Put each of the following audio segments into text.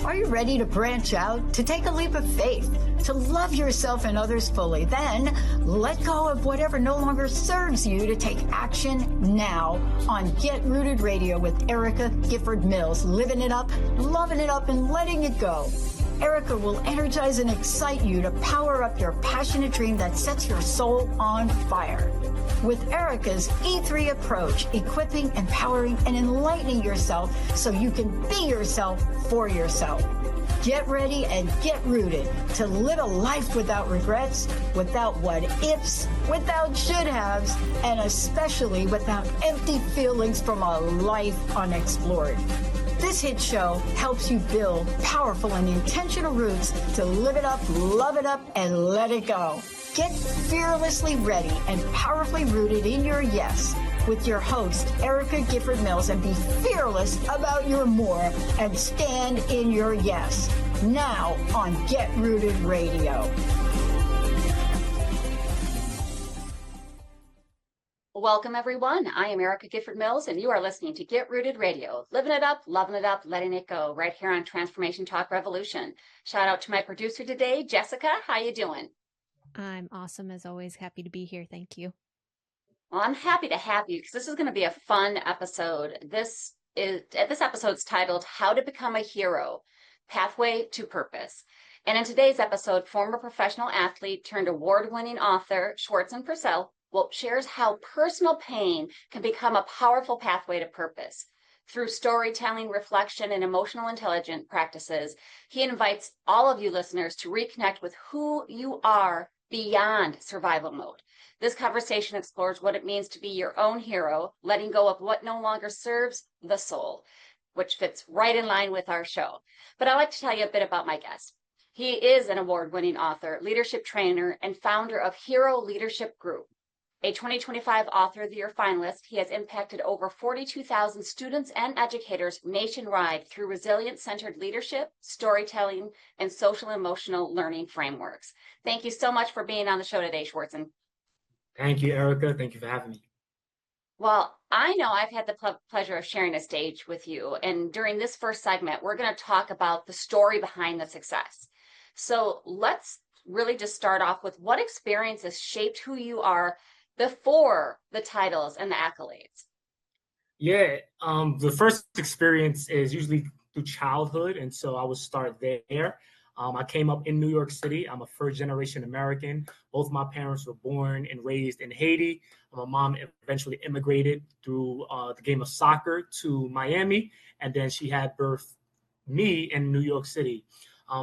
Are you ready to branch out, to take a leap of faith, to love yourself and others fully? Then let go of whatever no longer serves you to take action now on Get Rooted Radio with Erica Gifford Mills, living it up, loving it up, and letting it go. Erica will energize and excite you to power up your passionate dream that sets your soul on fire. With Erica's E3 approach, equipping, empowering, and enlightening yourself so you can be yourself for yourself. Get ready and get rooted to live a life without regrets, without what ifs, without should haves, and especially without empty feelings from a life unexplored. This hit show helps you build powerful and intentional roots to live it up, love it up, and let it go. Get fearlessly ready and powerfully rooted in your yes with your host, Erica Gifford Mills, and be fearless about your more and stand in your yes. Now on Get Rooted Radio. Welcome, everyone. I am Erica Gifford Mills, and you are listening to Get Rooted Radio, living it up, loving it up, letting it go, right here on Transformation Talk Revolution. Shout out to my producer today, Jessica. How you doing? I'm awesome as always. Happy to be here. Thank you. Well, I'm happy to have you because this is going to be a fun episode. This episode's titled "How to Become a Hero: Pathway to Purpose." And in today's episode, former professional athlete turned award-winning author Schwartzen Precil shares how personal pain can become a powerful pathway to purpose. Through storytelling, reflection, and emotional intelligence practices, he invites all of you listeners to reconnect with who you are beyond survival mode. This conversation explores what it means to be your own hero, letting go of what no longer serves the soul, which fits right in line with our show. But I'd like to tell you a bit about my guest. He is an award-winning author, leadership trainer, and founder of Hero Leadership Group. A 2025 Author of the Year finalist, he has impacted over 42,000 students and educators nationwide through resilience-centered leadership, storytelling, and social-emotional learning frameworks. Thank you so much for being on the show today, Schwartzen. Thank you, Erica. Thank you for having me. Well, I know I've had the pleasure of sharing a stage with you, and during this first segment, we're going to talk about the story behind the success. So let's really just start off with what experiences shaped who you are before the titles and the accolades. Yeah, the first experience is usually through childhood, and so I would start there. I came up in New York City. I'm a first-generation American. Both my parents were born and raised in Haiti. My mom eventually immigrated through the game of soccer to Miami, and then she had birthed me in New York City.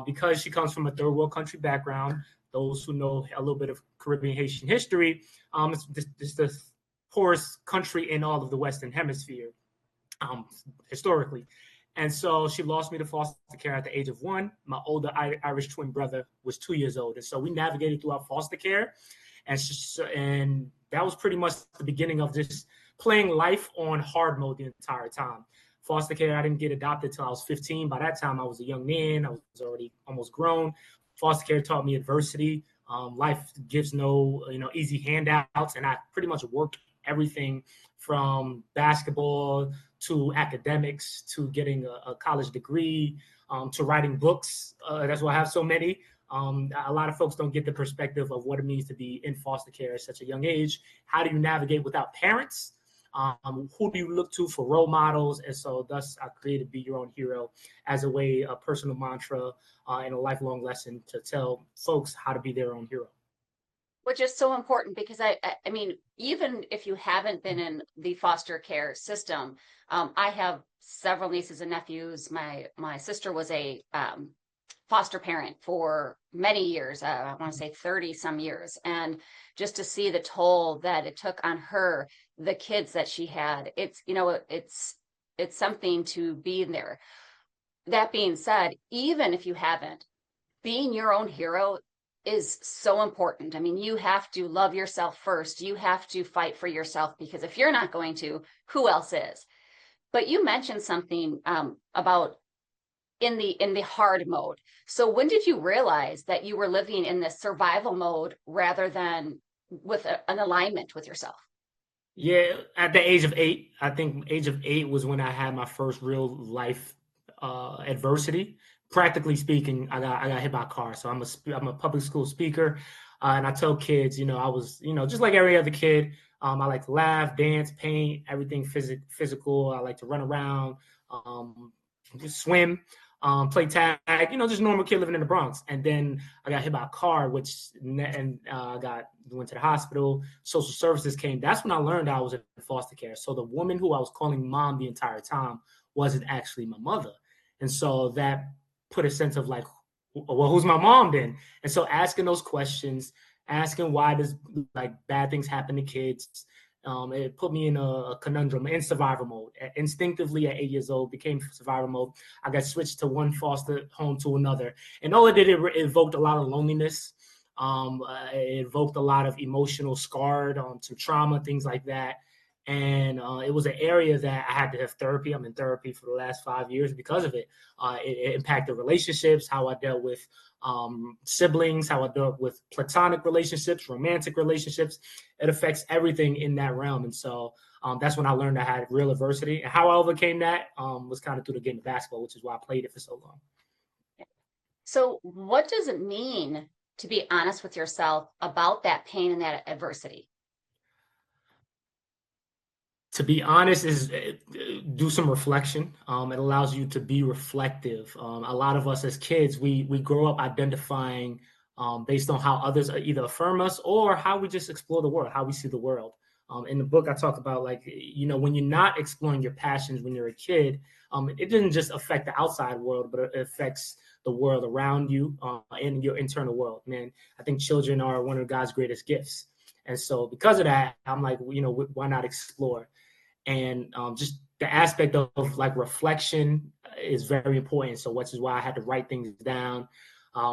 Because she comes from a third world country background, those who know a little bit of Caribbean Haitian history, it's the poorest country in all of the Western Hemisphere, historically. And so she lost me to foster care at the age of 1. My older Irish twin brother was 2 years old. And so we navigated throughout foster care. And that was pretty much the beginning of just playing life on hard mode the entire time. Foster care, I didn't get adopted till I was 15. By that time, I was a young man. I was already almost grown. Foster care taught me adversity. Life gives no, easy handouts. And I pretty much worked everything from basketball to academics, to getting a college degree, to writing books. That's why I have so many. A lot of folks don't get the perspective of what it means to be in foster care at such a young age. How do you navigate without parents? Who do you look to for role models? And so thus I created Be Your Own Hero as a way, a personal mantra, and a lifelong lesson to tell folks how to be their own hero. Which is so important because I mean, even if you haven't been in the foster care system, I have several nieces and nephews. My sister was a foster parent for many years. I want to say 30 some years. And just to see the toll that it took on her, the kids that she had, it's something to be in there. That being said, even if you haven't, being your own hero is so important. I mean, you have to love yourself first. You have to fight for yourself, because if you're not going to, who else is? But you mentioned something about in the hard mode. So when did you realize that you were living in this survival mode rather than with an alignment with yourself? Yeah, at the age of 8, I think age of 8 was when I had my first real life adversity. Practically speaking, I got hit by a car. So I'm a public school speaker, and I tell kids, I was, just like every other kid. I like to laugh, dance, paint, everything physical. I like to run around, just swim, play tag, just normal kid living in the Bronx. And then I got hit by a car, and went to the hospital. Social services came. That's when I learned I was in foster care. So the woman who I was calling mom the entire time wasn't actually my mother. And so that put a sense of like, well, who's my mom then? And so asking those questions, asking why does like bad things happen to kids, it put me in a conundrum, in survival mode. Instinctively at 8 years old, became survival mode. I got switched to one foster home to another. And all it did, it evoked a lot of loneliness. It evoked a lot of emotional scarred, some trauma, things like that. And it was an area that I had to have therapy. I'm in therapy for the last 5 years because of it. It impacted relationships, how I dealt with siblings, how I dealt with platonic relationships, romantic relationships. It affects everything in that realm. And so that's when I learned I had real adversity. And how I overcame that was kind of through the game of basketball, which is why I played it for so long. So what does it mean to be honest with yourself about that pain and that adversity? To be honest is do some reflection. It allows you to be reflective. A lot of us as kids, we grow up identifying based on how others either affirm us or how we just explore the world, how we see the world. In the book, I talk about when you're not exploring your passions when you're a kid, it doesn't just affect the outside world, but it affects the world around you and your internal world. Man, I think children are one of God's greatest gifts. And so because of that, I'm like, why not explore? And just the aspect of like reflection is very important. So which is why I had to write things down,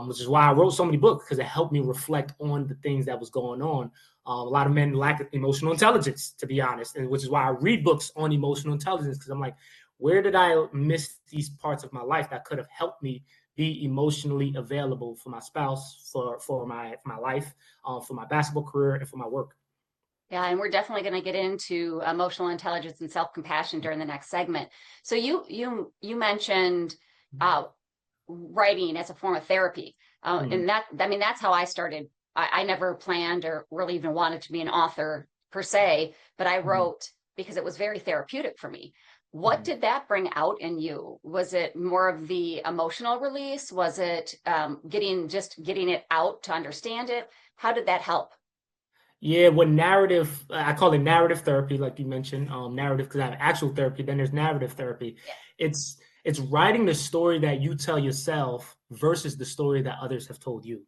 which is why I wrote so many books, because it helped me reflect on the things that was going on. A lot of men lack emotional intelligence, to be honest, and which is why I read books on emotional intelligence, because I'm like, where did I miss these parts of my life that could have helped me be emotionally available for my spouse, for my life, for my basketball career, and for my work. Yeah, and we're definitely going to get into emotional intelligence and self-compassion during the next segment. So you mentioned writing as a form of therapy, and that's how I started. I never planned or really even wanted to be an author per se, but I wrote because it was very therapeutic for me. What did that bring out in you? Was it more of the emotional release? Was it getting it out to understand it? How did that help? Yeah, what narrative, I call it narrative therapy, like you mentioned, narrative, because I have actual therapy, then there's narrative therapy. Yeah. It's writing the story that you tell yourself versus the story that others have told you.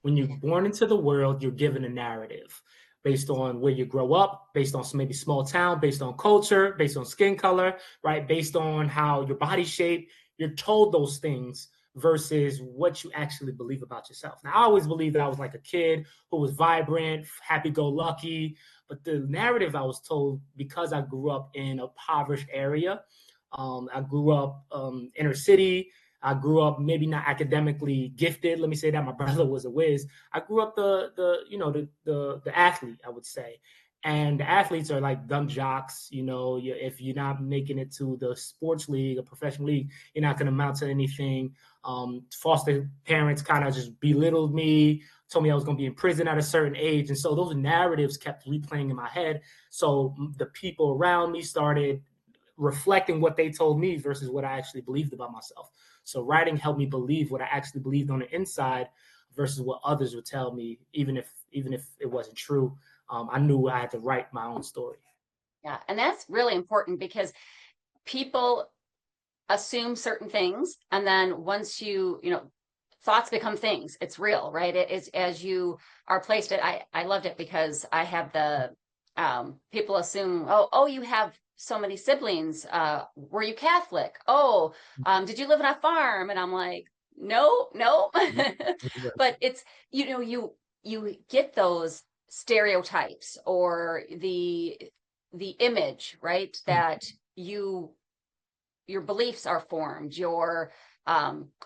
When you're born into the world, you're given a narrative based on where you grow up, based on maybe small town, based on culture, based on skin color, right? Based on how your body shape, you're told those things versus what you actually believe about yourself. Now, I always believed that I was like a kid who was vibrant, happy-go-lucky, but the narrative I was told, because I grew up in a impoverished area, I grew up inner city, I grew up maybe not academically gifted. Let me say that my brother was a whiz. I grew up the athlete, I would say. And the athletes are like dumb jocks. If you're not making it to the sports league, a professional league, you're not going to amount to anything. Foster parents kind of just belittled me, told me I was going to be in prison at a certain age. And so those narratives kept replaying in my head. So the people around me started reflecting what they told me versus what I actually believed about myself. So writing helped me believe what I actually believed on the inside versus what others would tell me, even if it wasn't true. I knew I had to write my own story. Yeah, and that's really important because people assume certain things, and then once thoughts become things. It's real, right? It is as you are placed. I loved it because I have the people assume, oh, you have so many siblings. Were you Catholic? Oh, did you live on a farm? And I'm like, no. But it's, you get those stereotypes or the image, right? That your beliefs are formed, your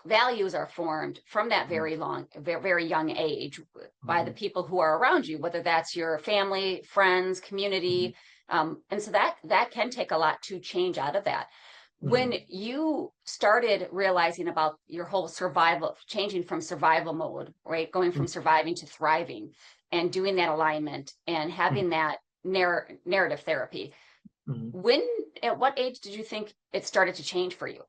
values are formed from that very young age by the people who are around you, whether that's your family, friends, community. And so that can take a lot to change out of that. When you started realizing about your whole survival, changing from survival mode, right, going from surviving to thriving, and doing that alignment and having that narrative therapy, at what age did you think it started to change for you?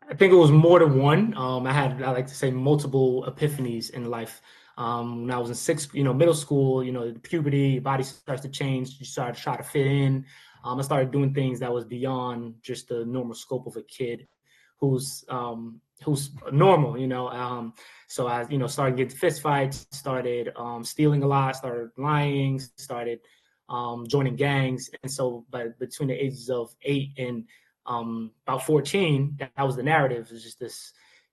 I think it was more than one. I like to say, multiple epiphanies in life. When I was in middle school, puberty, your body starts to change. You start to try to fit in. I started doing things that was beyond just the normal scope of a kid who's normal. So I, started getting fist fights, started stealing a lot, started lying, started joining gangs. And so between the ages of 8 and about 14, that was the narrative. It was just this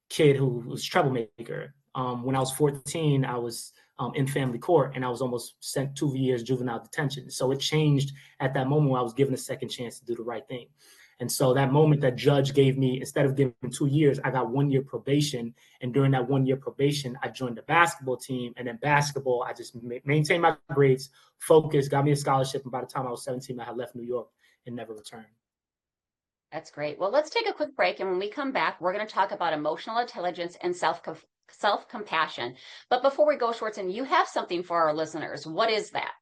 kid who was a troublemaker. When I was 14, I was in family court, and I was almost sent 2 years juvenile detention. So it changed at that moment when I was given a second chance to do the right thing. And so that moment, that judge gave me, instead of giving 2 years, I got 1 year probation. And during that 1 year probation, I joined the basketball team. And then basketball, I just maintained my grades, focused, got me a scholarship. And by the time I was 17, I had left New York and never returned. That's great. Well, let's take a quick break. And when we come back, we're going to talk about emotional intelligence and self-compassion. But before we go, Schwartzen, you have something for our listeners. What is that?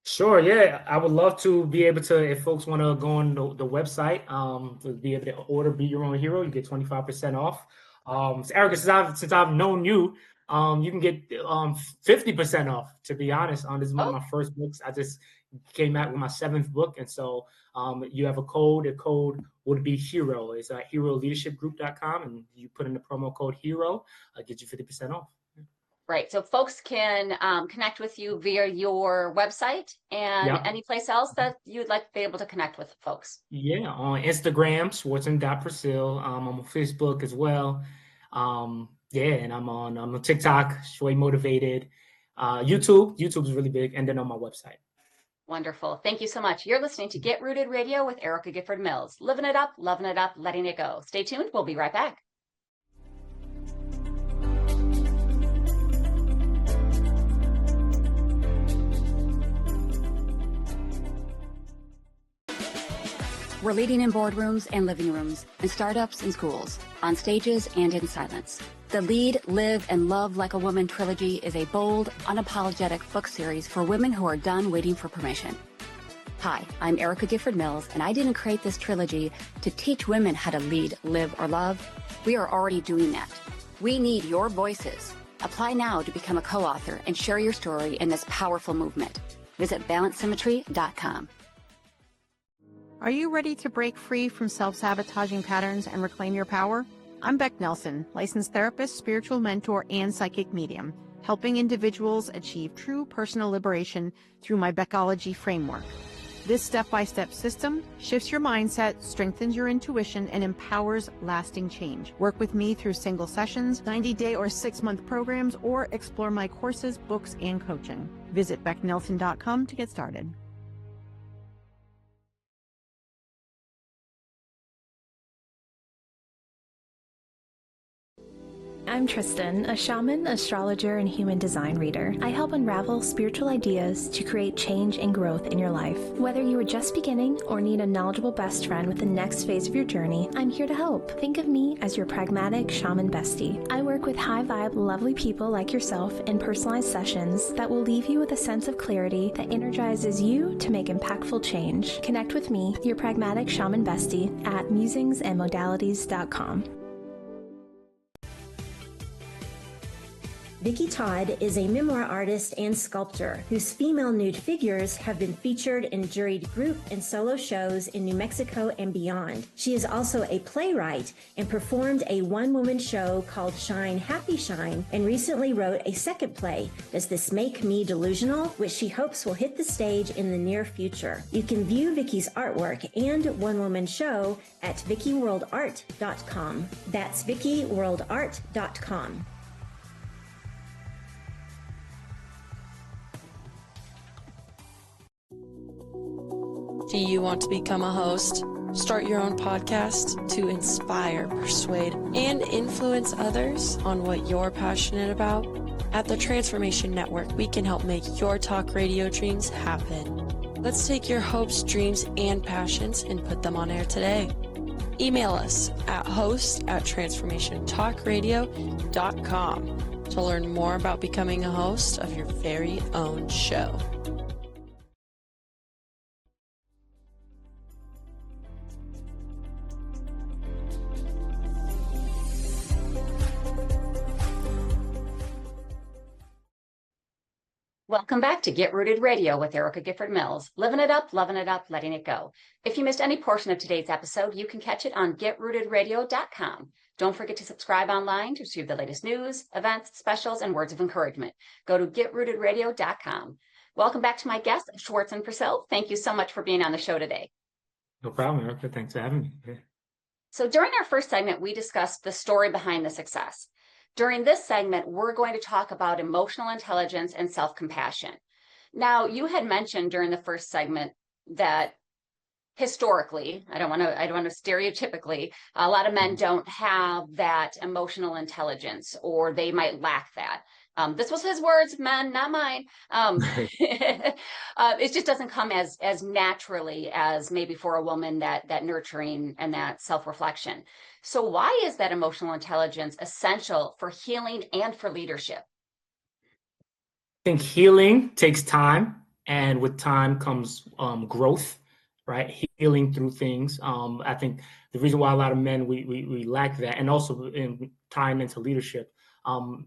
Sure. Yeah, I would love to be able to, if folks want to go on the website, to be able to order Be Your Own Hero, you get 25% off. So Erica, since I've known you, you can get 50% off, to be honest. This is one of my first books. I just came out with my 7th book. And so you have a code. The code would be HERO. It's at heroleadershipgroup.com. And you put in the promo code HERO, get you 50% off. Right. So folks can connect with you via your website and any place else that you'd like to be able to connect with folks. Yeah, on Instagram, Schwartzen.Precil. I'm on Facebook as well. And I'm on TikTok, Shway Motivated. YouTube is really big. And then on my website. Wonderful. Thank you so much. You're listening to Get Rooted Radio with Erica Gifford Mills. Living it up, loving it up, letting it go. Stay tuned. We'll be right back. We're leading in boardrooms and living rooms, in startups and schools, on stages and in silence. The Lead, Live, and Love Like a Woman trilogy is a bold, unapologetic book series for women who are done waiting for permission. Hi, I'm Erica Gifford Mills, and I didn't create this trilogy to teach women how to lead, live, or love. We are already doing that. We need your voices. Apply now to become a co-author and share your story in this powerful movement. Visit balancesymmetry.com. Are you ready to break free from self-sabotaging patterns and reclaim your power? I'm Beck Nelson, licensed therapist, spiritual mentor, and psychic medium, helping individuals achieve true personal liberation through my Beckology framework. This step-by-step system shifts your mindset, strengthens your intuition, and empowers lasting change. Work with me through single sessions, 90-day or 6-month programs, or explore my courses, books, and coaching. Visit becknelson.com to get started. I'm Tristan, a shaman, astrologer, and human design reader. I help unravel spiritual ideas to create change and growth in your life. Whether you are just beginning or need a knowledgeable best friend with the next phase of your journey, I'm here to help. Think of me as your pragmatic shaman bestie. I work with high-vibe, lovely people like yourself in personalized sessions that will leave you with a sense of clarity that energizes you to make impactful change. Connect with me, your pragmatic shaman bestie, at musingsandmodalities.com. Vicki Todd is a memoir artist and sculptor whose female nude figures have been featured in juried group and solo shows in New Mexico and beyond. She is also a playwright and performed a one-woman show called Shine, Happy Shine, and recently wrote a second play, Does This Make Me Delusional?, which she hopes will hit the stage in the near future. You can view Vicki's artwork and one-woman show at vickyworldart.com. That's vickyworldart.com. Do you want to become a host? Start your own podcast to inspire, persuade, and influence others on what you're passionate about? At the Transformation Network, we can help make your talk radio dreams happen. Let's take your hopes, dreams, and passions and put them on air today. Email us at host@transformationtalkradio.com to learn more about becoming a host of your very own show. Welcome back to Get Rooted Radio with Erica Gifford Mills. Living it up, loving it up, letting it go. If you missed any portion of today's episode, you can catch it on getrootedradio.com. Don't forget to subscribe online to receive the latest news, events, specials, and words of encouragement. Go to getrootedradio.com. Welcome back to my guest, Schwartzen Precil. Thank you so much for being on the show today. No problem, Erica. Thanks for having me. Yeah. So during our first segment, we discussed the story behind the success. During this segment, we're going to talk about emotional intelligence and self-compassion. Now, you had mentioned during the first segment that historically, I don't want to stereotypically, a lot of men don't have that emotional intelligence, or they might lack that. This was his words, men, not mine. It just doesn't come as naturally as maybe for a woman, that nurturing and that self-reflection. So why is that emotional intelligence essential for healing and for leadership? I think healing takes time, and with time comes growth, right? Healing through things. I think the reason why a lot of men, we lack that, and also in tying into leadership,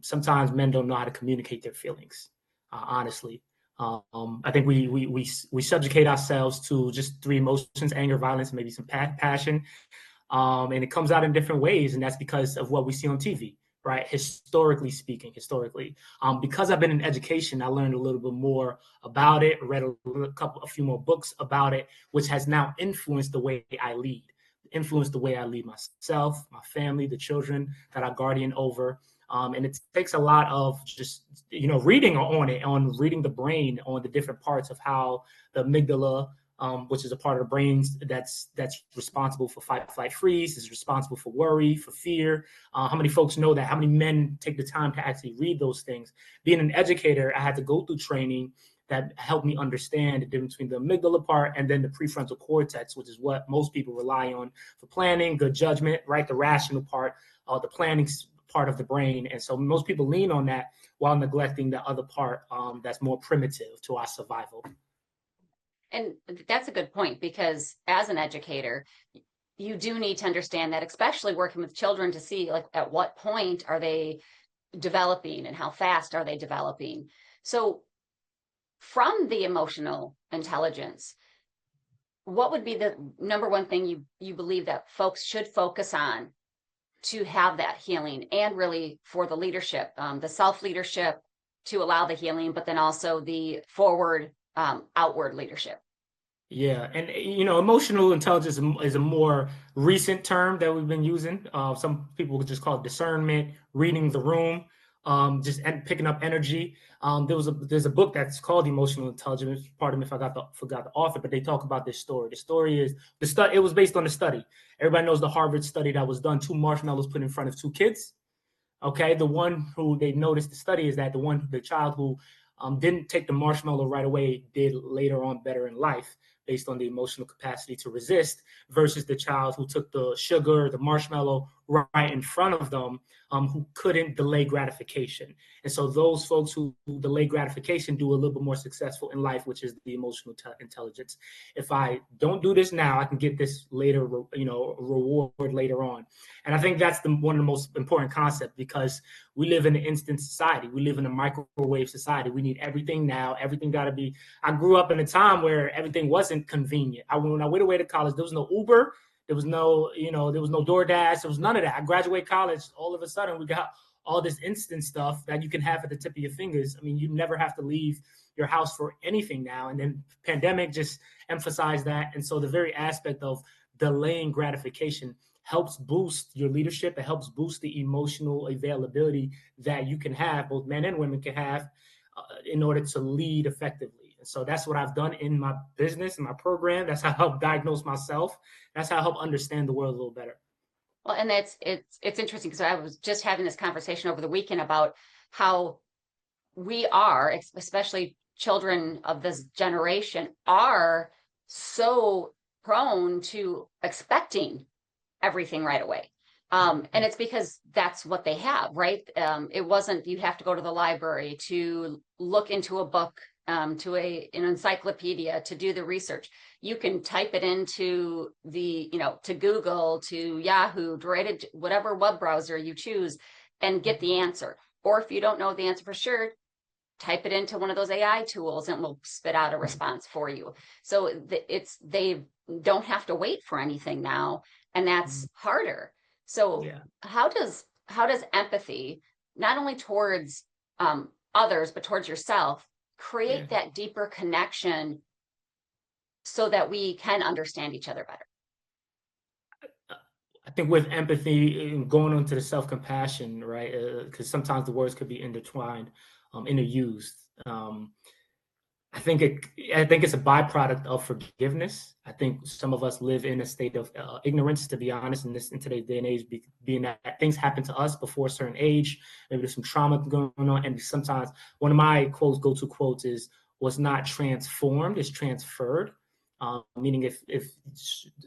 sometimes men don't know how to communicate their feelings, honestly. I think we subjugate ourselves to just three emotions: anger, violence, and maybe some passion. And it comes out in different ways, and that's because of what we see on TV, right? Historically speaking, because I've been in education, I learned a little bit more about it, read a few more books about it, which has now influenced the way I lead, myself, my family, the children that I guardian over. And it takes a lot of just, reading on reading the brain, on the different parts of how the amygdala, which is a part of the brain that's responsible for fight, flight, freeze, is responsible for worry, for fear. How many folks know that? How many men take the time to actually read those things? Being an educator, I had to go through training that helped me understand the difference between the amygdala part and then the prefrontal cortex, which is what most people rely on for planning, good judgment, right? The rational part, the planning part of the brain. And so most people lean on that while neglecting the other part that's more primitive to our survival. And that's a good point, because as an educator, you do need to understand that, especially working with children, to see like at what point are they developing and how fast are they developing. So from the emotional intelligence, what would be the number one thing you believe that folks should focus on to have that healing, and really for the leadership, the self-leadership to allow the healing, but then also the forward outward leadership? Yeah, and emotional intelligence is a more recent term that we've been using. Some people would just call it discernment, reading the room, just picking up energy. There's a book that's called Emotional Intelligence. Pardon me if I forgot the author, but they talk about this story. The story is it was based on a study. Everybody knows the Harvard study that was done. 2 marshmallows put in front of 2 kids. Okay, the one who they noticed the study is that the child who didn't take the marshmallow right away did later on better in life, based on the emotional capacity to resist, versus the child who took the sugar, the marshmallow right in front of them, who couldn't delay gratification. And so those folks who delay gratification do a little bit more successful in life, which is the emotional intelligence. If I don't do this now, I can get this later, reward later on. And I think that's one of the most important concepts, because we live in an instant society. We live in a microwave society. We need everything now. Everything got to be. I grew up in a time where everything wasn't convenient. When I went away to college, there was no Uber. There was no, there was no DoorDash. There was none of that. I graduated college. All of a sudden, we got all this instant stuff that you can have at the tip of your fingers. I mean, you never have to leave your house for anything now. And then pandemic just emphasized that. And so the very aspect of delaying gratification helps boost your leadership. It helps boost the emotional availability that you can have, both men and women can have, in order to lead effectively. And so that's what I've done in my business, in my program. That's how I help diagnose myself. That's how I help understand the world a little better. Well, and it's interesting, because I was just having this conversation over the weekend about how we are, especially children of this generation are so prone to expecting everything right away. And it's because that's what they have, right? It wasn't, you have to go to the library to look into a book, to an encyclopedia, to do the research. You can type it into to Google, to Yahoo, to write it, whatever web browser you choose, and get the answer. Or if you don't know the answer for sure, type it into one of those AI tools and it will spit out a response for you. So they don't have to wait for anything now, and that's harder. So how does empathy, not only towards others, but towards yourself, create that deeper connection so that we can understand each other better? I think with empathy and going on to the self-compassion, right? Because sometimes the words could be intertwined, interused. I think it's a byproduct of forgiveness. I think some of us live in a state of ignorance, to be honest, in today's day and age, being that things happen to us before a certain age. Maybe there's some trauma going on, and sometimes one of my go-to quotes is, "What's not transformed is transferred." Meaning, if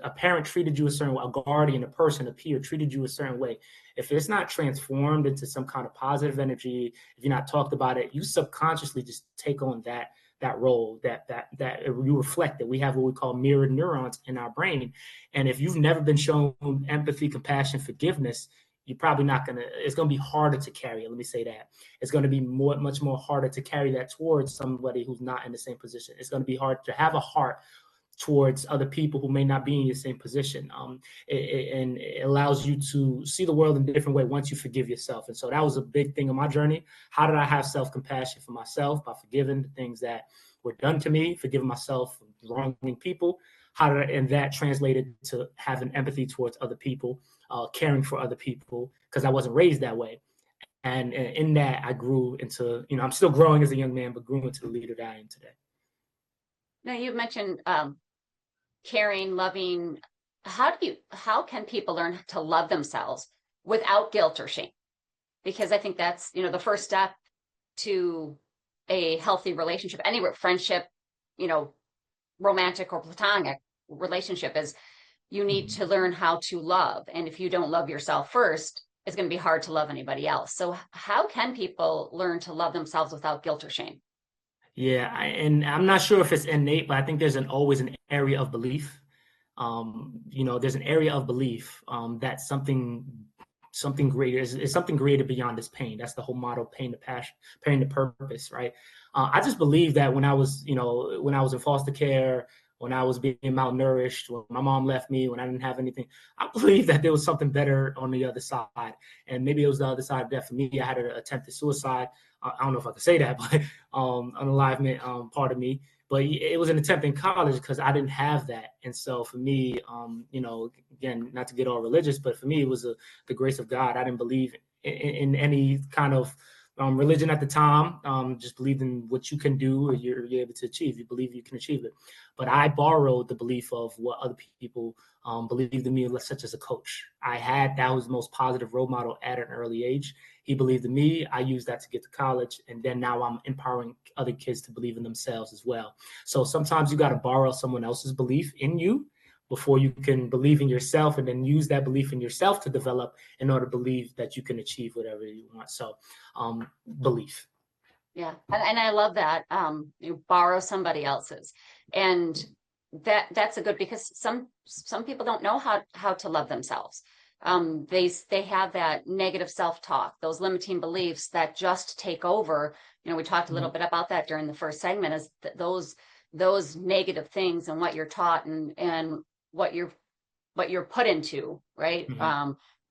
a parent treated you a certain way, a guardian, a person, a peer treated you a certain way, if it's not transformed into some kind of positive energy, if you're not talked about it, you subconsciously just take on that role, that you reflect it. We have what we call mirrored neurons in our brain. And if you've never been shown empathy, compassion, forgiveness, you're probably not it's going to be harder to carry it. Let me say that. It's going to be much more harder to carry that towards somebody who's not in the same position. It's going to be hard to have a heart towards other people who may not be in your same position. And it allows you to see the world in a different way once you forgive yourself. And so that was a big thing of my journey. How did I have self-compassion for myself? By forgiving the things that were done to me, forgiving myself for wronging people. And that translated to having empathy towards other people, caring for other people, because I wasn't raised that way. And in that, I grew into, I'm still growing as a young man, but grew into the leader that I am today. Now, you mentioned caring, loving. How can people learn to love themselves without guilt or shame? Because I think that's, the first step to a healthy relationship, any friendship, romantic or platonic relationship, is you need to learn how to love. And if you don't love yourself first, it's going to be hard to love anybody else. So how can people learn to love themselves without guilt or shame? Yeah, and I'm not sure if it's innate, but I think there's always an area of belief. There's an area of belief that something greater is something greater beyond this pain. That's the whole motto: pain to passion, pain to purpose, right? I just believe that when I was in foster care, when I was being malnourished, when my mom left me, when I didn't have anything, I believe that there was something better on the other side. And maybe it was the other side of death for me. I had an attempted suicide. I don't know if I could say that, but unalivement part of me. But it was an attempt in college because I didn't have that. And so for me, again, not to get all religious, but for me, it was the grace of God. I didn't believe in any kind of religion at the time. Just believed in what you can do or you're able to achieve. You believe you can achieve it. But I borrowed the belief of what other people believed in me, such as a coach. That was the most positive role model at an early age. He believed in me. I used that to get to college. And then now I'm empowering other kids to believe in themselves as well. So sometimes you got to borrow someone else's belief in you before you can believe in yourself, and then use that belief in yourself to develop in order to believe that you can achieve whatever you want. So belief. Yeah. And I love that. You borrow somebody else's. And that's a good, because some people don't know how to love themselves. They have that negative self-talk, those limiting beliefs that just take over. We talked a little bit about that during the first segment, is those negative things and what you're taught and what you're put into, right?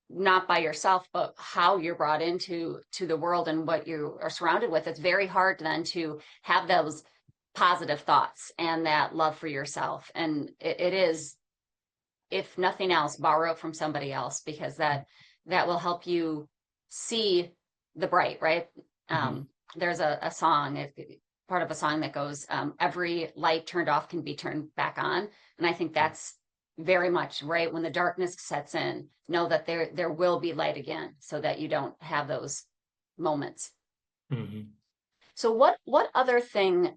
Not by yourself, but how you're brought into the world and what you are surrounded with. It's very hard then to have those positive thoughts and that love for yourself. And it is, if nothing else, borrow from somebody else, because that will help you see the bright, right? There's a song, part of a song that goes, every light turned off can be turned back on. And I think that's very much right. When the darkness sets in, know that there will be light again, so that you don't have those moments. So what other thing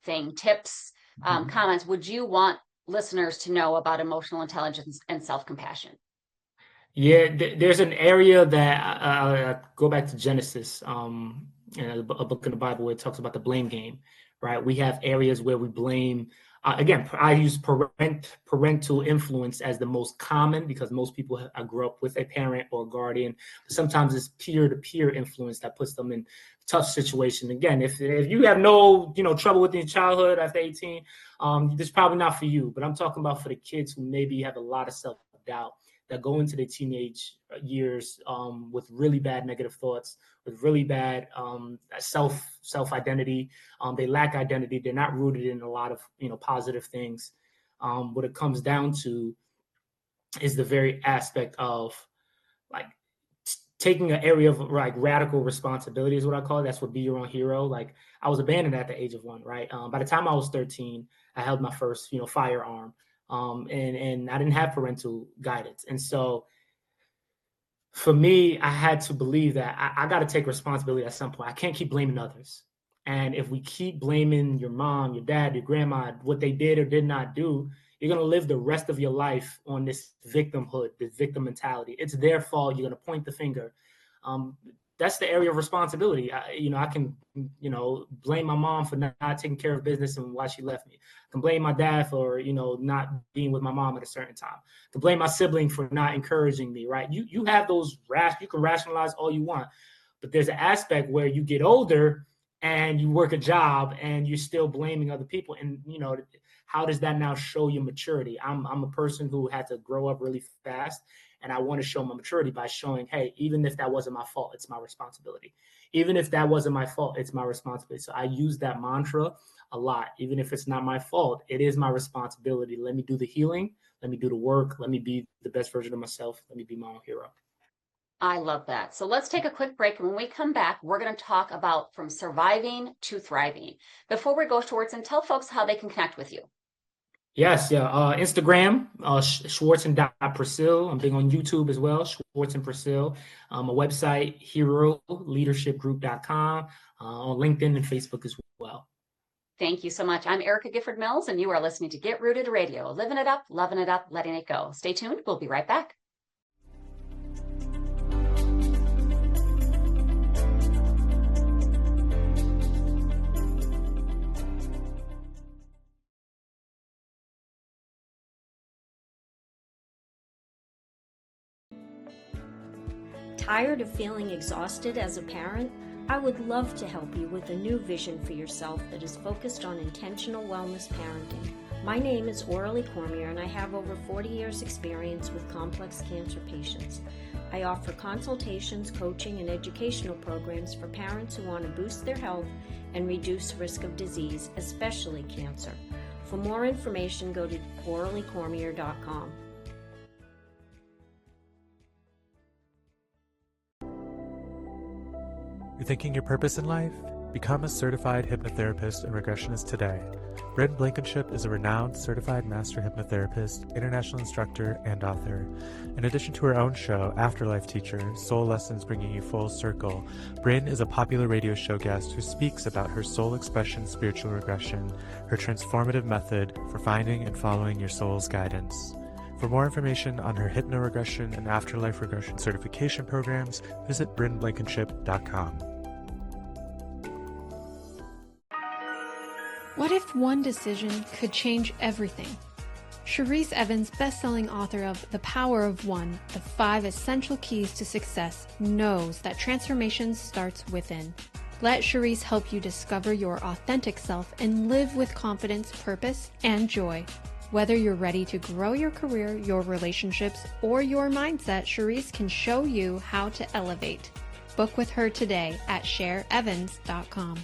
thing, tips, comments would you want listeners to know about emotional intelligence and self-compassion? Yeah, there's an area that I go back to Genesis, a book in the Bible where it talks about the blame game, right? We have areas where we blame. Again, I use parental influence as the most common because most people I grew up with a parent or a guardian. Sometimes it's peer-to-peer influence that puts them in tough situations. Again, if you have no trouble with your childhood after 18, this is probably not for you. But I'm talking about for the kids who maybe have a lot of self-doubt, that go into their teenage years with really bad negative thoughts, with really bad self identity. They lack identity. They're not rooted in a lot of positive things. What it comes down to is the very aspect of like taking an area of like radical responsibility is what I call it. That's what be your own hero. Like I was abandoned at the age of 1, right? By the time I was 13, I held my first firearm. And I didn't have parental guidance. And so for me, I had to believe that I got to take responsibility at some point. I can't keep blaming others. And if we keep blaming your mom, your dad, your grandma, what they did or did not do, you're going to live the rest of your life on this victimhood, this victim mentality. It's their fault. You're going to point the finger. That's the area of responsibility. I can, blame my mom for not taking care of business and why she left me. I can blame my dad for, not being with my mom at a certain time. I can blame my sibling for not encouraging me, right? You have those you can rationalize all you want, but there's an aspect where you get older and you work a job and you're still blaming other people. And, how does that now show your maturity? I'm a person who had to grow up really fast. And I want to show my maturity by showing, hey, even if that wasn't my fault, it's my responsibility. Even if that wasn't my fault, it's my responsibility. So I use that mantra a lot. Even if it's not my fault, it is my responsibility. Let me do the healing. Let me do the work. Let me be the best version of myself. Let me be my own hero. I love that. So let's take a quick break. And when we come back, we're going to talk about from surviving to thriving. Before we go, Schwartzen, tell folks how they can connect with you. Yes, yeah. Instagram, Schwartzen Precil. I'm big on YouTube as well, Schwartzen Precil. A website, heroleadershipgroup.com. On LinkedIn and Facebook as well. Thank you so much. I'm Erica Gifford Mills, and you are listening to Get Rooted Radio. Living it up, loving it up, letting it go. Stay tuned. We'll be right back. Tired of feeling exhausted as a parent? I would love to help you with a new vision for yourself that is focused on intentional wellness parenting. My name is Aurelie Cormier, and I have over 40 years experience with complex cancer patients. I offer consultations, coaching, and educational programs for parents who want to boost their health and reduce risk of disease, especially cancer. For more information, go to aureliecormier.com. You're thinking your purpose in life? Become a certified hypnotherapist and regressionist today. Bryn Blankenship is a renowned certified master hypnotherapist, international instructor, and author. In addition to her own show, Afterlife Teacher, Soul Lessons Bringing You Full Circle, Bryn is a popular radio show guest who speaks about her soul expression spiritual regression, her transformative method for finding and following your soul's guidance. For more information on her hypnoregression and afterlife regression certification programs, visit brynblankenship.com. What if one decision could change everything? Cherise Evans, best-selling author of The Power of One, The 5 Essential Keys to Success, knows that transformation starts within. Let Cherise help you discover your authentic self and live with confidence, purpose, and joy. Whether you're ready to grow your career, your relationships, or your mindset, Cherise can show you how to elevate. Book with her today at shareevans.com.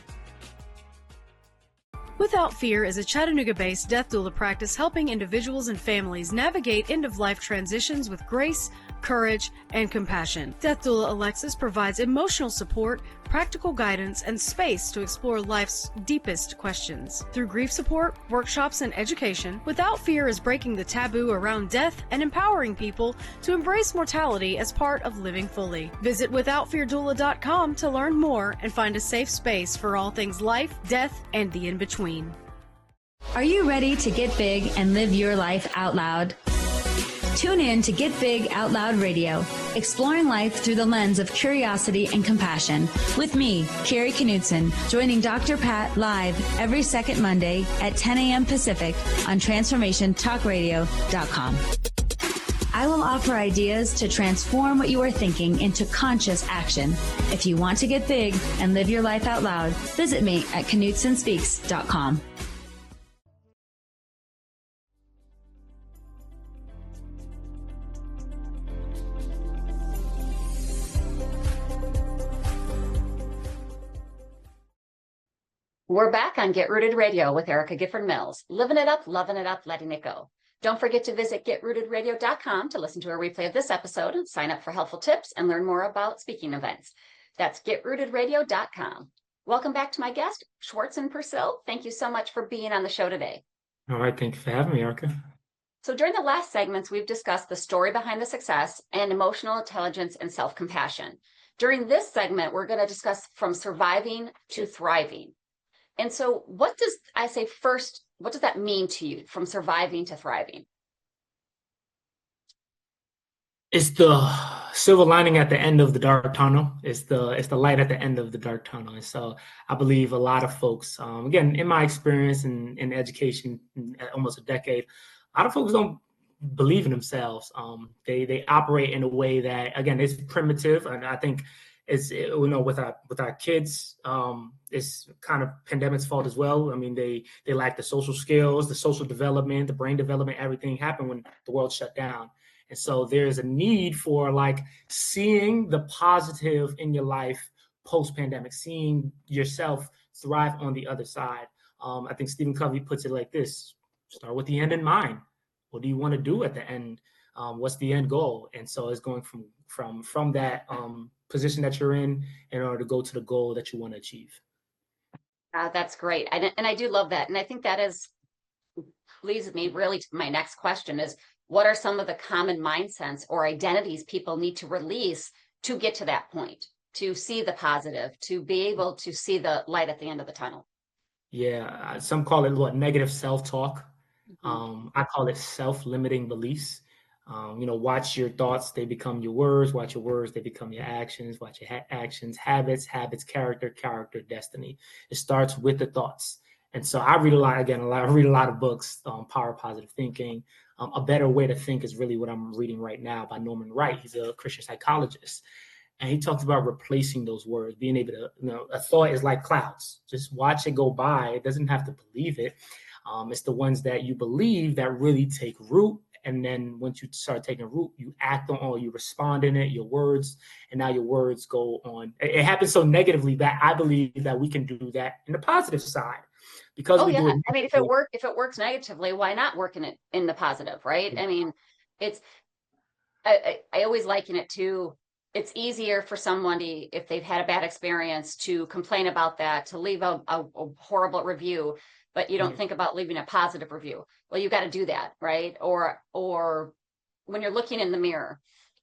Without Fear is a Chattanooga-based death doula practice helping individuals and families navigate end-of-life transitions with grace, courage, and compassion. Death doula Alexis provides emotional support, practical guidance, and space to explore life's deepest questions. Through grief support, workshops, and education, Without Fear is breaking the taboo around death and empowering people to embrace mortality as part of living fully. Visit withoutfeardoula.com to learn more and find a safe space for all things life, death, and the in-between. Are you ready to get big and live your life out loud? Tune in to Get Big Out Loud Radio, exploring life through the lens of curiosity and compassion. With me, Carrie Knudsen, joining Dr. Pat live every second Monday at 10 a.m. Pacific on TransformationTalkRadio.com. I will offer ideas to transform what you are thinking into conscious action. If you want to get big and live your life out loud, visit me at KnudsenSpeaks.com. We're back on Get Rooted Radio with Erica Gifford Mills, living it up, loving it up, letting it go. Don't forget to visit GetRootedRadio.com to listen to a replay of this episode and sign up for helpful tips and learn more about speaking events. That's GetRootedRadio.com. Welcome back to my guest, Schwartzen Precil. Thank you so much for being on the show today. All right, thank you for having me, Erica. So during the last segments, we've discussed the story behind the success and emotional intelligence and self-compassion. During this segment, we're going to discuss from surviving to thriving. And so what does that mean to you, from surviving to thriving? It's the silver lining at the end of the dark tunnel. It's the light at the end of the dark tunnel. And so I believe a lot of folks, again, in my experience in education, almost a decade, a lot of folks don't believe in themselves. They operate in a way that, again, is primitive. And I think it's, with our kids, it's kind of pandemic's fault as well. I mean, they lack the social skills, the social development, the brain development. Everything happened when the world shut down. And so there's a need for seeing the positive in your life post-pandemic, seeing yourself thrive on the other side. I think Stephen Covey puts it like this: start with the end in mind. What do you want to do at the end? What's the end goal? And so it's going from that position that you're in order to go to the goal that you want to achieve. That's great. And I do love that. And I think that leads me really to my next question is, what are some of the common mindsets or identities people need to release to get to that point, to see the positive, to be able to see the light at the end of the tunnel? Yeah, some call it negative self-talk. Mm-hmm. I call it self-limiting beliefs. Watch your thoughts, they become your words. Watch your words, they become your actions. Watch your actions, habits, character, destiny. It starts with the thoughts. And so I read a lot of books, Power of Positive Thinking. A Better Way to Think is really what I'm reading right now by Norman Wright. He's a Christian psychologist. And he talks about replacing those words, being able to, a thought is like clouds. Just watch it go by. It doesn't have to believe it. It's the ones that you believe that really take root. And then once you start taking root, you act on, or you respond in it, your words, and now your words go on. It happens so negatively that I believe that we can do that in the positive side. Because do it. I mean, if it works negatively, why not work in it in the positive, right? Yeah. I mean, I always liken it to, it's easier for somebody, if they've had a bad experience, to complain about that, to leave a horrible review, but you don't think about leaving a positive review. Well, you got to do that, right? Or when you're looking in the mirror,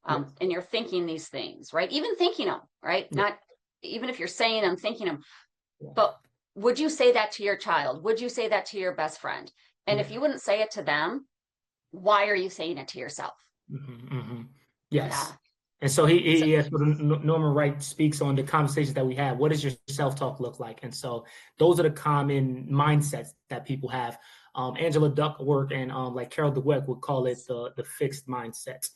and you're thinking these things, right? Even thinking them, right? Not even if you're saying them, thinking them, but would you say that to your child? Would you say that to your best friend? And if you wouldn't say it to them, why are you saying it to yourself? Mm-hmm, mm-hmm. Yes. Yeah. And so Norman Wright speaks on the conversations that we have. What does your self-talk look like? And so those are the common mindsets that people have. Angela Duckworth and Carol Dweck would call it the fixed mindset.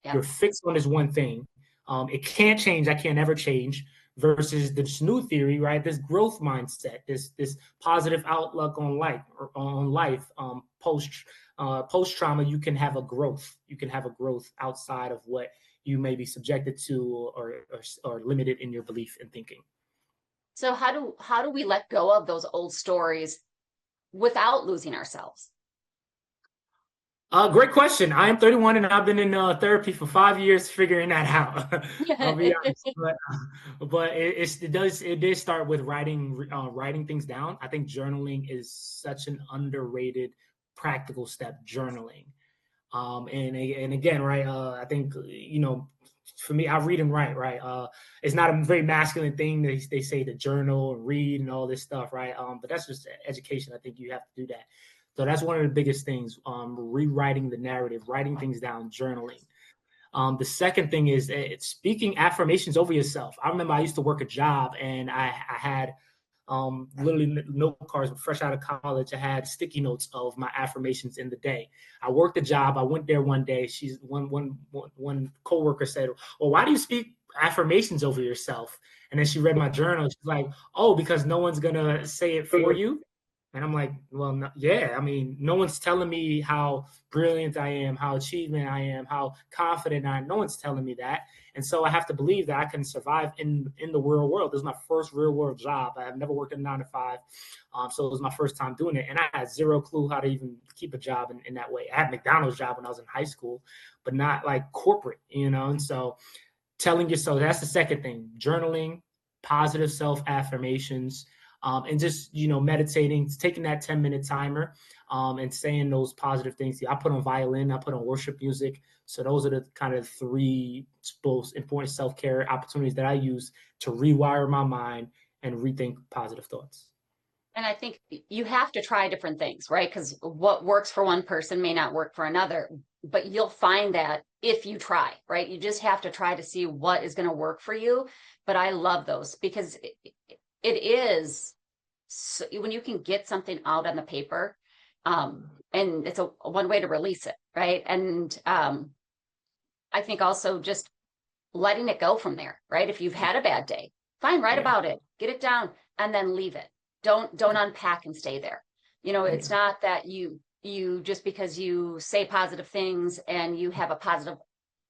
Yep. You're fixed on this one thing. It can't change. I can't ever change. Versus this new theory, right? This growth mindset, this positive outlook on life. Post trauma, you can have a growth. You can have a growth outside of what you may be subjected to or limited in your belief and thinking. So how do we let go of those old stories without losing ourselves? Great question. I am 31 and I've been in therapy for 5 years figuring that out. I'll be honest, but it did start with writing things down. I think journaling is such an underrated practical step. Journaling, and again, right? I think for me, I read and write, right? It's not a very masculine thing. They say to journal and read and all this stuff, right? But that's just education. I think you have to do that. So that's one of the biggest things, rewriting the narrative, writing things down, journaling. The second thing is speaking affirmations over yourself. I remember I used to work a job, and I had literally note cards fresh out of college. I had sticky notes of my affirmations in the day. I worked the job. I went there one day. One coworker said, "Well, why do you speak affirmations over yourself?" And then she read my journal. She's like, "Oh, because no one's gonna say it for you." And I'm like, well, no, yeah, I mean, no one's telling me how brilliant I am, how achievement I am, how confident I am. No one's telling me that. And so I have to believe that I can survive in the real world. This is my first real world job. I have never worked a 9 to 5. So it was my first time doing it. And I had zero clue how to even keep a job in that way. I had a McDonald's job when I was in high school, but not like corporate, And so telling yourself, that's the second thing, journaling, positive self affirmations, and just, meditating, taking that 10-minute timer, and saying those positive things. I put on violin, I put on worship music. So those are the kind of 3 most important self-care opportunities that I use to rewire my mind and rethink positive thoughts. And I think you have to try different things, right? Because what works for one person may not work for another, but you'll find that if you try, right? You just have to try to see what is going to work for you. But I love those because it is, so when you can get something out on the paper, and it's a one way to release it, right? And I think also just letting it go from there, right? If you've had a bad day, fine, write about it, get it down, and then leave it. Don't unpack and stay there. It's not that you just because you say positive things and you have a positive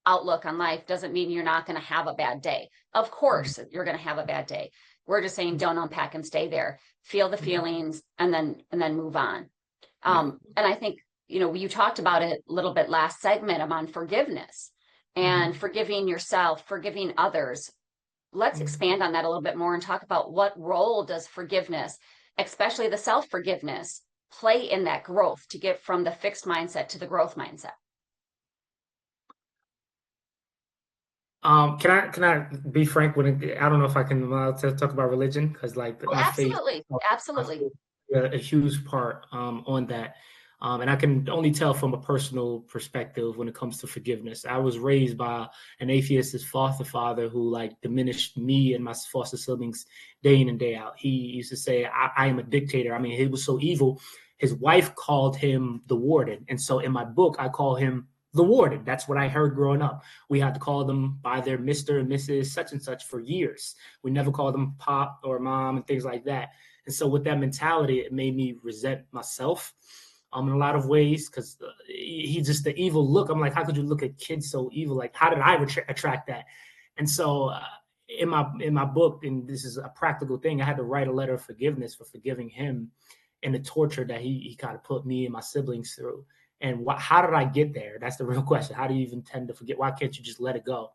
outlook on life doesn't mean you're not going to have a bad day. Of course, you're going to have a bad day. We're just saying don't unpack and stay there. Feel the feelings and then move on. And I think, you talked about it a little bit last segment on forgiveness and forgiving yourself, forgiving others. Let's expand on that a little bit more and talk about what role does forgiveness, especially the self-forgiveness, play in that growth to get from the fixed mindset to the growth mindset. Can I be frank with it? I don't know if I can talk about religion because my absolutely, faith, absolutely, a huge part on that. And I can only tell from a personal perspective when it comes to forgiveness. I was raised by an atheist foster father who diminished me and my foster siblings day in and day out. He used to say, I am a dictator. I mean, he was so evil. His wife called him the warden. And so in my book, I call him the warden. That's what I heard growing up. We had to call them by their Mr. and Mrs. such and such for years. We never called them pop or mom and things like that. And so with that mentality, it made me resent myself in a lot of ways because he's just the evil look. I'm like, how could you look at kids so evil? Like, how did I attract that? And so in my book, and this is a practical thing, I had to write a letter of forgiveness for forgiving him and the torture that he kind of put me and my siblings through. And how did I get there? That's the real question. How do you even tend to forget? Why can't you just let it go?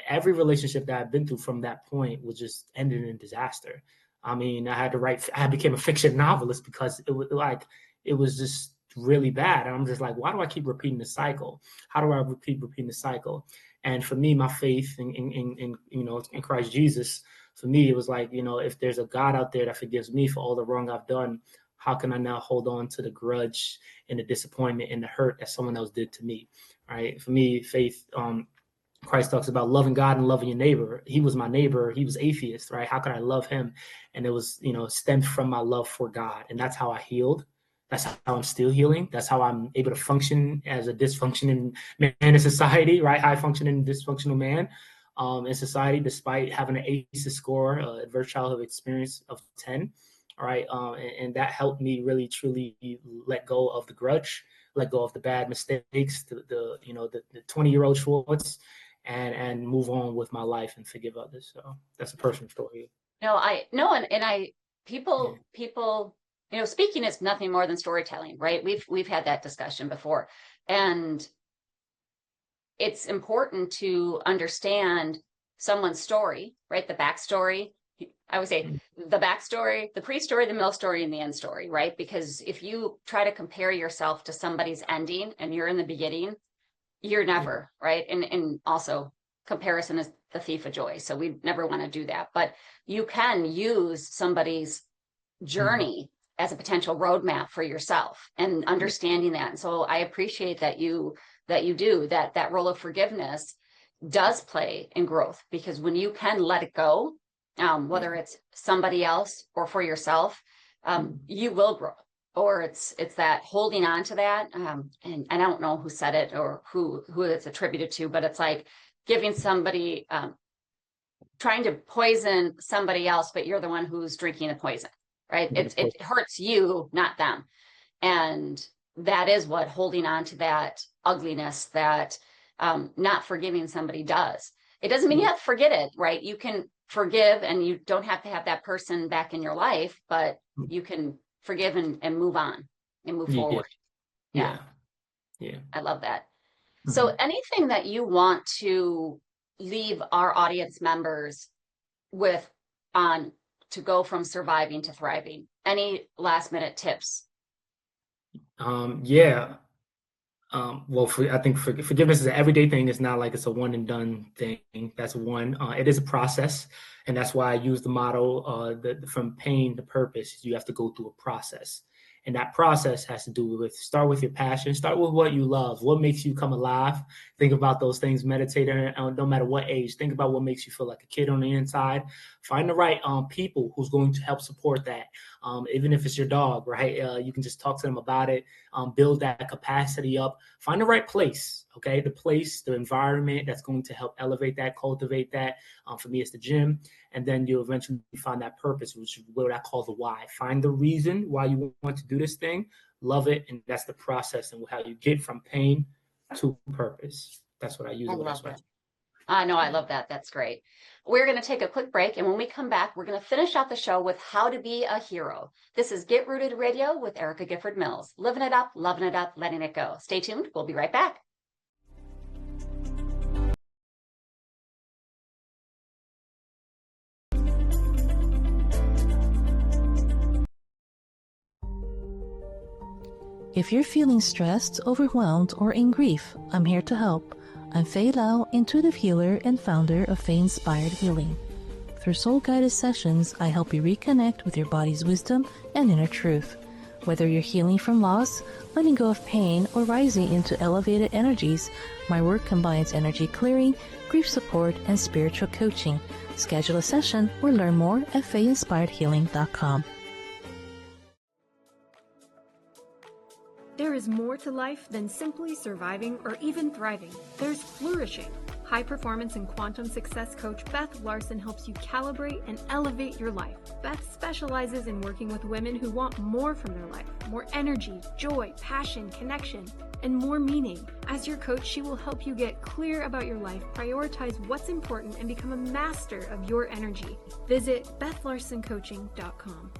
Every relationship that I've been through from that point was just ended in disaster. I mean, I became a fiction novelist because it was just really bad. And I'm just like, why do I keep repeating the cycle? How do I keep repeating the cycle? And for me, my faith in Christ Jesus, for me, it was like, if there's a God out there that forgives me for all the wrong I've done, how can I now hold on to the grudge and the disappointment and the hurt that someone else did to me? Right? For me, faith, Christ talks about loving God and loving your neighbor. He was my neighbor. He was atheist, right? How could I love him? And it was, stemmed from my love for God. And that's how I healed. That's how I'm still healing. That's how I'm able to function as a dysfunctioning man in society, right? High functioning, dysfunctional man in society, despite having an ACEs score, adverse childhood experience of 10. All right. And that helped me really, truly let go of the grudge, let go of the bad mistakes, the 20-year-old Schwartz, and move on with my life and forgive others. So that's a personal story. People, speaking is nothing more than storytelling, right? We've had that discussion before. And it's important to understand someone's story, right? The backstory. I would say the backstory, the pre-story, the middle story, and the end story, right? Because if you try to compare yourself to somebody's ending and you're in the beginning, you're never, right? And also comparison is the thief of joy. So we never want to do that. But you can use somebody's journey as a potential roadmap for yourself and understanding that. And so I appreciate that you do that role of forgiveness does play in growth, because when you can let it go, whether it's somebody else or for yourself, you will grow. Or it's that holding on to that. And I don't know who said it or who it's attributed to, but it's like giving somebody, trying to poison somebody else, but you're the one who's drinking the poison, right? It hurts you, not them. And that is what holding on to that ugliness, that not forgiving somebody does. It doesn't mean you have to forget it, right? You can forgive and you don't have to have that person back in your life, but you can forgive and move on and move forward. Yeah. I love that. So anything that you want to leave our audience members with to go from surviving to thriving? Any last minute tips? Well, I think forgiveness is an everyday thing. It's not like it's a one and done thing. That's one. It is a process, and that's why I use the motto from pain to purpose. You have to go through a process, and that process has to do with start with your passion, start with what you love, what makes you come alive. Think about those things. Meditate on no matter what age. Think about what makes you feel like a kid on the inside. Find the right people who's going to help support that. Even if it's your dog, right? You can just talk to them about it. Build that capacity up. Find the right place, okay? The place, the environment that's going to help elevate that, cultivate that. For me, it's the gym. And then you'll eventually find that purpose, which is what I call the why. Find the reason why you want to do this thing, love it, and that's the process and how you get from pain to purpose. That's what I use. I love that. No, I love that. That's great. We're going to take a quick break, and when we come back, we're going to finish out the show with how to be a hero. This is Get Rooted Radio with Erica Gifford Mills. Living it up, loving it up, letting it go. Stay tuned. We'll be right back. If you're feeling stressed, overwhelmed, or in grief, I'm here to help. I'm Faye Lau, intuitive healer and founder of Faye Inspired Healing. Through soul-guided sessions, I help you reconnect with your body's wisdom and inner truth. Whether you're healing from loss, letting go of pain, or rising into elevated energies, my work combines energy clearing, grief support, and spiritual coaching. Schedule a session or learn more at fayeinspiredhealing.com. There is more to life than simply surviving or even thriving. There's flourishing. High performance and quantum success coach Beth Larson helps you calibrate and elevate your life. Beth specializes in working with women who want more from their life, more energy, joy, passion, connection, and more meaning. As your coach, she will help you get clear about your life, prioritize what's important, and become a master of your energy. Visit BethLarsonCoaching.com.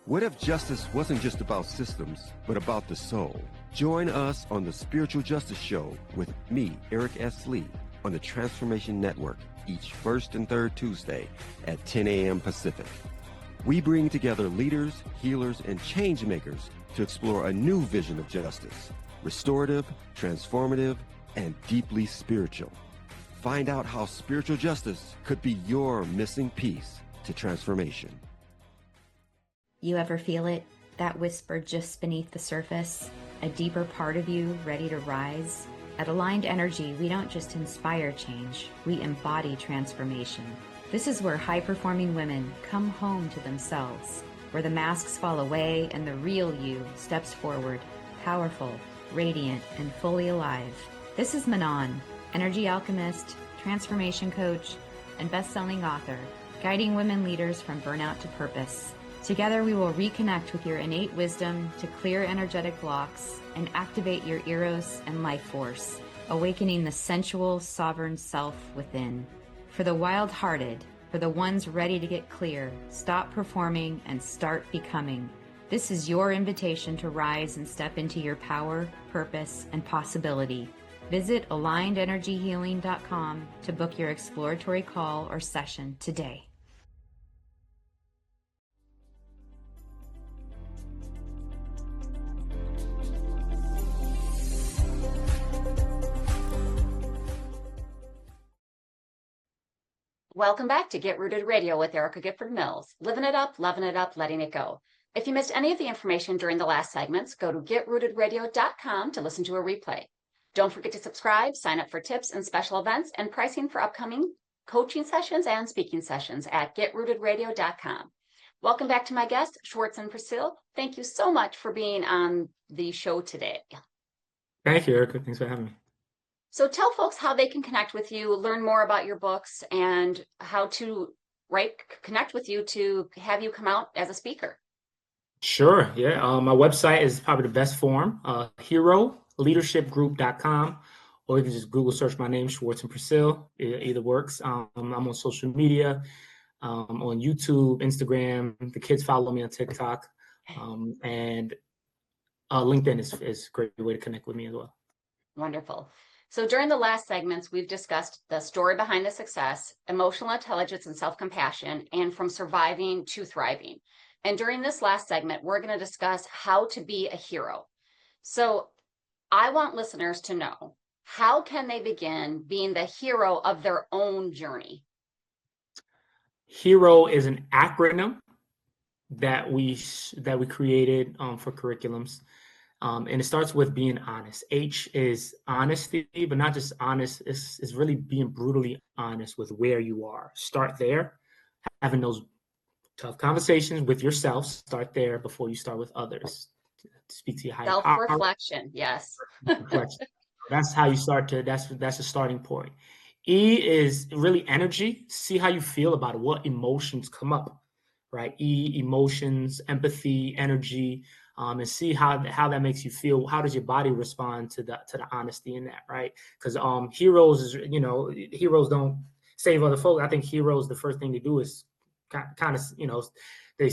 What if justice wasn't just about systems, but about the soul? Join us on the Spiritual Justice Show with me, Eric S. Lee, on the Transformation Network each first and third Tuesday at 10 a.m. Pacific. We bring together leaders, healers, and change makers to explore a new vision of justice, restorative, transformative, and deeply spiritual. Find out how spiritual justice could be your missing piece to transformation. You ever feel it? That whisper just beneath the surface? A deeper part of you ready to rise? At Aligned Energy, we don't just inspire change, we embody transformation. This is where high-performing women come home to themselves, where the masks fall away and the real you steps forward, powerful, radiant, and fully alive. This is Manon, energy alchemist, transformation coach, and best-selling author, guiding women leaders from burnout to purpose. Together, we will reconnect with your innate wisdom to clear energetic blocks and activate your eros and life force, awakening the sensual, sovereign self within. For the wild-hearted, for the ones ready to get clear, stop performing and start becoming. This is your invitation to rise and step into your power, purpose, and possibility. Visit AlignedEnergyHealing.com to book your exploratory call or session today. Welcome back to Get Rooted Radio with Erica Gifford Mills. Living it up, loving it up, letting it go. If you missed any of the information during the last segments, go to getrootedradio.com to listen to a replay. Don't forget to subscribe, sign up for tips and special events and pricing for upcoming coaching sessions and speaking sessions at getrootedradio.com. Welcome back to my guest, Schwartzen Precil. Thank you so much for being on the show today. Thank you, Erica. Thanks for having me. So tell folks how they can connect with you, learn more about your books, and how to connect with you to have you come out as a speaker. Sure. Yeah. My website is probably the best form, heroleadershipgroup.com, or you can just Google search my name, Schwartzen Precil. Either works. I'm on social media, on YouTube, Instagram. The kids follow me on TikTok, and LinkedIn is a great way to connect with me as well. Wonderful. So during the last segments, we've discussed the story behind the success, emotional intelligence and self-compassion, and from surviving to thriving. And during this last segment, we're going to discuss how to be a hero. So I want listeners to know, how can they begin being the hero of their own journey? HERO is an acronym that we created for curriculums. And it starts with being honest. H is honesty, but not just honest. It's really being brutally honest with where you are. Start there, having those tough conversations with yourself. Start there before you start with others. Speak to your higher power. Self-reflection, yes. Reflection. That's how you start to. That's a starting point. E is really energy. See how you feel about it. What emotions come up, right? E, emotions, empathy, energy, and see how that makes you feel. How does your body respond to the honesty in that, right? Because heroes don't save other folks. I think heroes, the first thing they do is kind of, they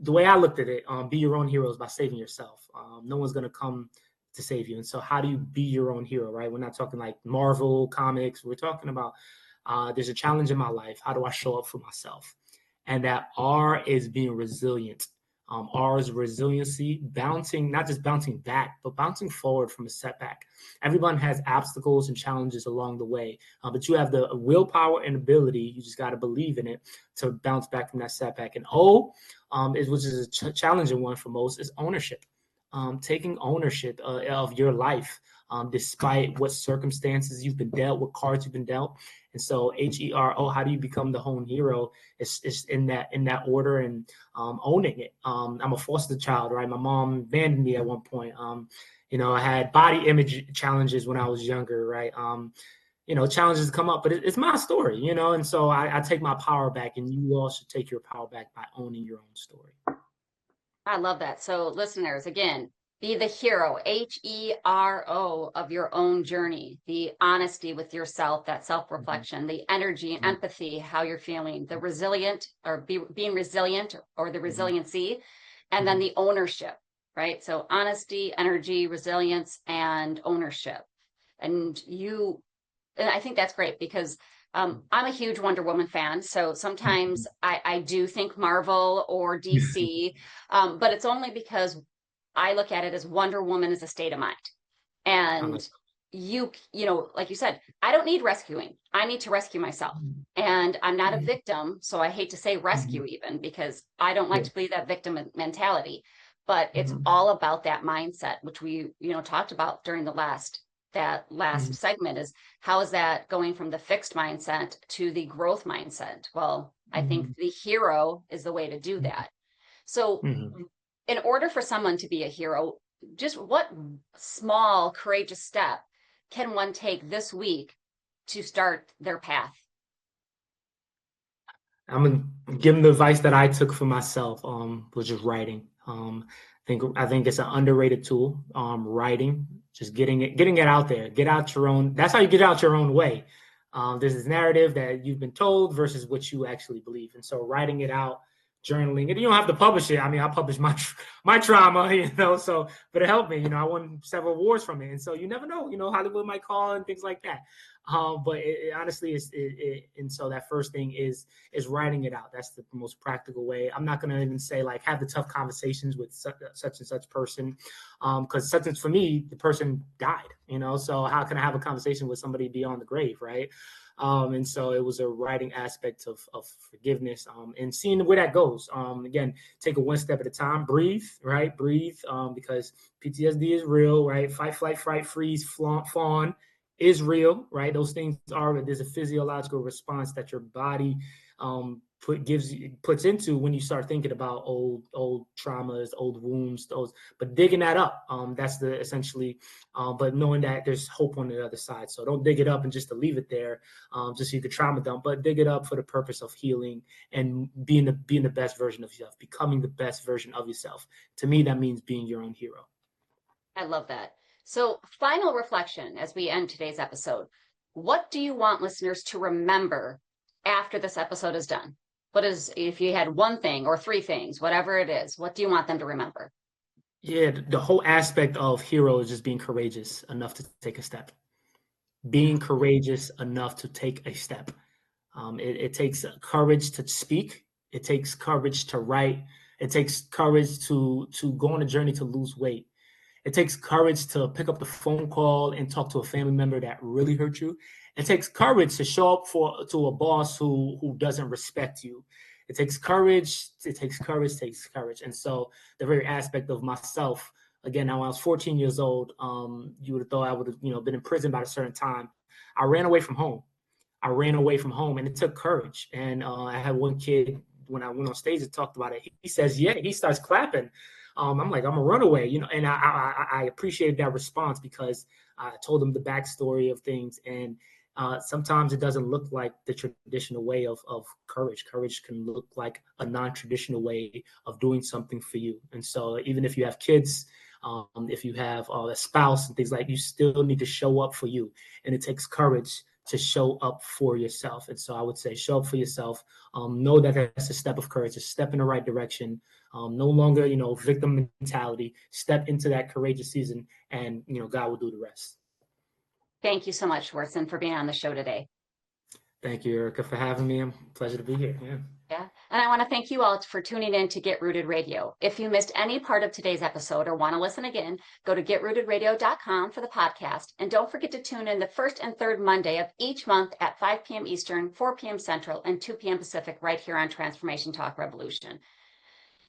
the way I looked at it, be your own heroes by saving yourself. No one's gonna come to save you. And so how do you be your own hero, right? We're not talking like Marvel comics. We're talking about there's a challenge in my life. How do I show up for myself? And that R is being resilient. R is resiliency, not just bouncing back, but bouncing forward from a setback. Everyone has obstacles and challenges along the way, but you have the willpower and ability. You just got to believe in it to bounce back from that setback. And O, which is a challenging one for most, is ownership. Taking ownership of your life, despite what circumstances you've been dealt, what cards you've been dealt. And so HERO, how do you become the whole hero? It's in that order, and owning it. I'm a foster child, right? My mom abandoned me at one point. I had body image challenges when I was younger, right? Challenges come up, but it's my story, and so I take my power back, and you all should take your power back by owning your own story. I love that. So listeners, again, be the hero, HERO, of your own journey, the honesty with yourself, that self-reflection, the energy and empathy, how you're feeling, the resilient or being resilient or the resiliency, and then the ownership, right? So honesty, energy, resilience, and ownership. And I think that's great because I'm a huge Wonder Woman fan. So sometimes I do think Marvel or DC, but it's only because I look at it as Wonder Woman is a state of mind. And like you said, I don't need rescuing. I need to rescue myself. And I'm not a victim. So I hate to say rescue even, because I don't like to believe that victim mentality, but it's all about that mindset, which we, talked about during that last segment, is how is that going from the fixed mindset to the growth mindset? Well, I think the hero is the way to do that. So in order for someone to be a hero, just what small, courageous step can one take this week to start their path? I'm going to give them the advice that I took for myself, which is writing. I think it's an underrated tool, writing, just getting it out there, get out your own. That's how you get out your own way. There's this narrative that you've been told versus what you actually believe. And so writing it out, journaling, and you don't have to publish it. I mean, I published my trauma, but it helped me. I won several awards from it. And so you never know, Hollywood might call and things like that. But honestly, and so that first thing is writing it out. That's the most practical way. I'm not going to even say like have the tough conversations with such and such person, because for me, the person died, so how can I have a conversation with somebody beyond the grave, right? And so it was a writing aspect of forgiveness, and seeing where that goes. Again, take it one step at a time, breathe, right? Breathe, because PTSD is real, right? Fight, flight, fright, freeze, fawn is real, right? Those things there's a physiological response that your body puts into when you start thinking about old traumas, old wounds, but digging that up, that's but knowing that there's hope on the other side. So don't dig it up and just to leave it there, just so you could trauma dump, but dig it up for the purpose of healing and being the best version of yourself, becoming the best version of yourself. To me, that means being your own hero. I love that. So final reflection as we end today's episode. What do you want listeners to remember after this episode is done? If you had one thing or three things, whatever it is, what do you want them to remember? Yeah, the whole aspect of hero is just being courageous enough to take a step. Being courageous enough to take a step. It takes courage to speak. It takes courage to write. It takes courage to go on a journey to lose weight. It takes courage to pick up the phone call and talk to a family member that really hurt you. It takes courage to show up to a boss who doesn't respect you. It takes courage. And so the very aspect of myself, again, now when I was 14 years old, you would have thought I would have, been in prison by a certain time. I ran away from home. And it took courage. And I had one kid, when I went on stage and talked about it, he says, yeah, he starts clapping. I'm like, I'm a runaway, and I appreciated that response because I told him the backstory of things. And sometimes it doesn't look like the traditional way of courage. Courage can look like a non-traditional way of doing something for you. And so even if you have kids, if you have a spouse and things like, you still need to show up for you. And it takes courage to show up for yourself. And so I would say show up for yourself. Know that that's a step of courage, a step in the right direction. No longer, victim mentality. Step into that courageous season and, God will do the rest. Thank you so much, Schwartzen, for being on the show today. Thank you, Erica, for having me. Pleasure to be here. Yeah. And I want to thank you all for tuning in to Get Rooted Radio. If you missed any part of today's episode or want to listen again, go to getrootedradio.com for the podcast. And don't forget to tune in the first and third Monday of each month at 5 p.m. Eastern, 4 p.m. Central, and 2 p.m. Pacific right here on Transformation Talk Revolution.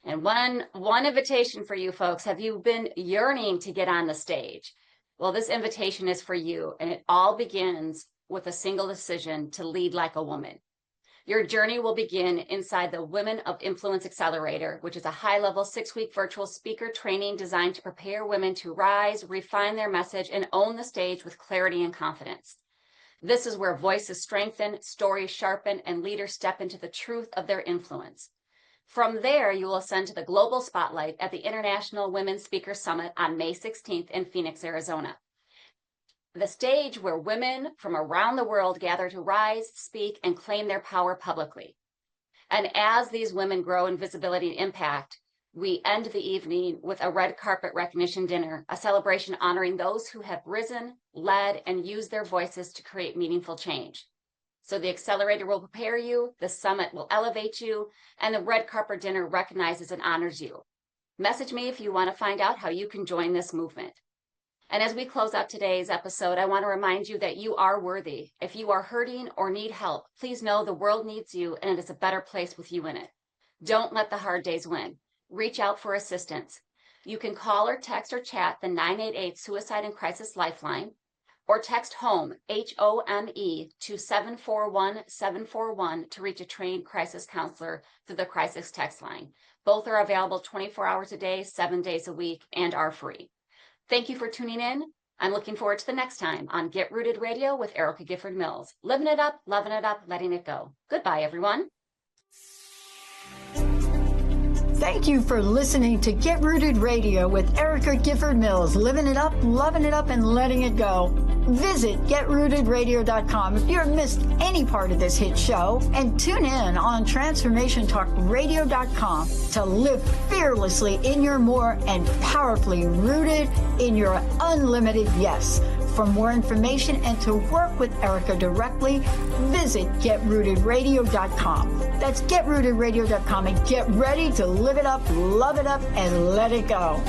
And one invitation for you folks. Have you been yearning to get on the stage? Well, this invitation is for you, and it all begins with a single decision to lead like a woman. Your journey will begin inside the Women of Influence Accelerator, which is a high-level 6-week virtual speaker training designed to prepare women to rise, refine their message, and own the stage with clarity and confidence. This is where voices strengthen, stories sharpen, and leaders step into the truth of their influence. From there, you will ascend to the global spotlight at the International Women Speaker Summit on May 16th in Phoenix, Arizona. The stage where women from around the world gather to rise, speak, and claim their power publicly. And as these women grow in visibility and impact, we end the evening with a red carpet recognition dinner, a celebration honoring those who have risen, led, and used their voices to create meaningful change. So the accelerator will prepare you, the summit will elevate you, and the red carpet dinner recognizes and honors you. Message me if you want to find out how you can join this movement. And as we close out today's episode, I want to remind you that you are worthy. If you are hurting or need help, please know the world needs you and it is a better place with you in it. Don't let the hard days win. Reach out for assistance. You can call or text or chat the 988 Suicide and Crisis Lifeline, or text HOME, HOME, to 741-741 to reach a trained crisis counselor through the crisis text line. Both are available 24 hours a day, 7 days a week, and are free. Thank you for tuning in. I'm looking forward to the next time on Get Rooted Radio with Erica Gifford Mills. Living it up, loving it up, letting it go. Goodbye, everyone. Thank you for listening to Get Rooted Radio with Erica Gifford Mills. Living it up, loving it up, and letting it go. Visit getrootedradio.com if you've missed any part of this hit show, and tune in on transformationtalkradio.com to live fearlessly in your more and powerfully rooted in your unlimited yes. For more information and to work with Erica directly, visit GetRootedRadio.com. That's GetRootedRadio.com, and get ready to live it up, love it up, and let it go.